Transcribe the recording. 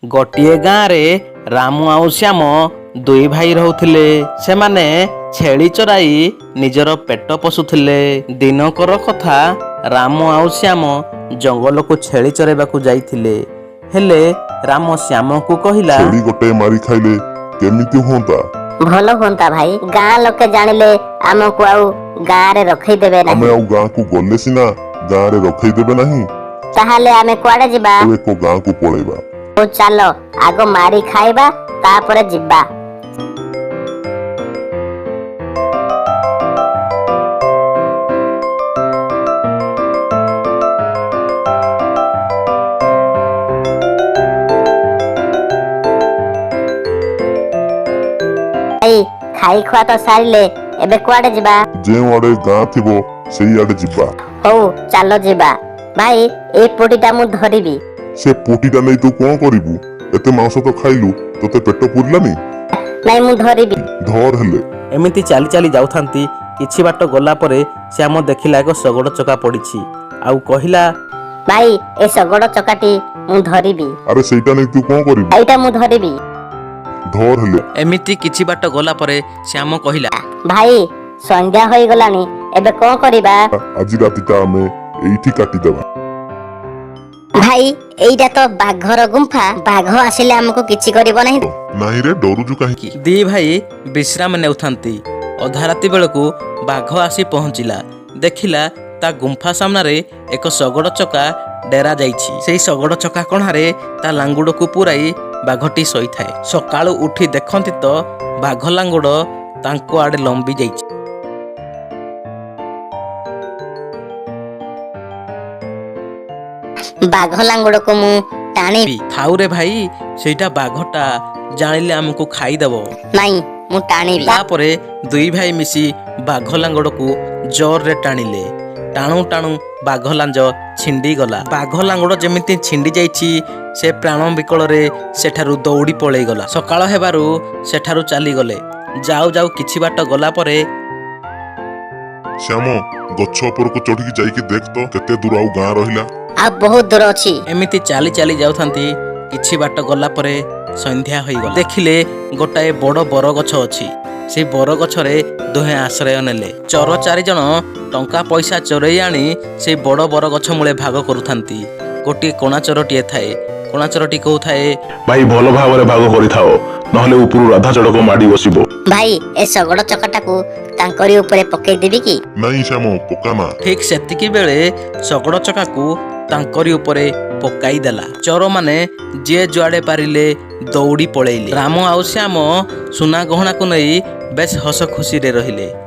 गोटे गाँव रे रामू आउ श्याम दुई भाई रहउथिले। सेमाने छेली चराई निजर पेट पोषुथिले। दिनकर कथा रामू आउ श्याम जंगल को छेली चराइबाकू जाइथिले। हेले राम श्याम को कहिला, छेली गोटे मारी खाइले केमिति होंता? भल होंता भाई, गाँ लोके जानिले आमको आउ गाँ रे रखई देबे आमे नाही। आउ गाँ को गले सिना गाँ रे रखई देबे नाही। ताहाले आमे कुआडे जिबा? तो एको गाँ को पळेबा। ओ चालो आगो मारी खाइबा तापरे जिबा। भाई खाई खुआ तो सारिले एबे कुआडे जिबा? जे आड़े गाँ थिबो सेई आड़े जिबा। हो चालो जिबा। भाई ए पोटीटा मु धरिबी। से पोटीटा नै तू कोन करिबू? एते मांस तो खाइलु तोते पेट पुरलानी? नाइ मु धरिबी। धर हेले। एमिति चाली चाली जाउथांती। किछि बाट गला परे श्याम देखिला एक शगड़ चका पड़िछि। आउ कहिला, भाई ए शगड़ चकाटी मु धरिबी। अरे सेइटा नै तू कोन करिबू? एइटा मु धरिबी। धर हेले। एमिति किछि बाट गला परे श्याम कहिला, भाई संध्या होई गलानी एबे कोन करिबा? आज रातिटा आमे एइठी काटी देबा। भाई एइटा तो बाघर गुंफा, बाघ आसिले हमको किछि करिबो नाही। नाही रे डरुजु काहे? दी भाई विश्राम नेउथांती। अधा राति बेलकू बाघ आसी पहुंचिला। देखिला ता गुंफा सामनारे एक शगड़ चका डेरा जाइछि। सेई शगड़ चका कणारे ता लांगुड़ को पुराई बाघटी शोइथाए। सकाळु उठी देखंती तो बाघ लांगुड़ तांको आडे लंबी जाइछि। बाघ लांगुड़ को मु टाणी। थाउ रे भाई, सेटा बाघटा जानिले हमको खाइदेव। नाही मु टाणीबी। तापरे दुई भाई मिसी बाघ लांगड़ को जोर रे टाणिले। टाणु टाणु बाघ लांज छिंडी गला। बाघ लांगड़ जेमिति छिंडी जाइछि से प्राण विकल रे सेठारु दौड़ी पळेई गला। सकाळ हेबारु सेठारु चाली गले। जाऊ जाऊ किछि बाट गला परे श्याम गछ ऊपर को चढ़ी जाइके देख तो केते दूर आउ गाँ रहिला। आ बहुत दूर अछि। एमिति चाली चाली जाउथांती। किछि बाट गला परे संध्या होई गला। देखिले गोटाए बड़ बर गछ अछि। से बर गछरे दुहे आश्रय नेले। चोर चारि जण टंका पैसा चोरई आनी से बड़ बर गछ मूले भाग करुथांती। गोटे कोणा चोरटीए थाए। कोणा चोरटी कहूथाए, भाई भल भाव भाग करिथाओ, नहले उपरु राधा चड़क माडी बसिबो। भाई ए शगड़ चकाटा को तांकरी ऊपर पकेई देबी की? नहीं श्याम पकाना। ठीक सेतिकी बेले शगड़ चकाकू तांकरी उपरे पकाई देला। चोर माने जे जुआड़े पारिले दौड़ी पळेइले। राम आउ श्याम सुना गहना को नहीं बेस हस खुशी रे रहिले।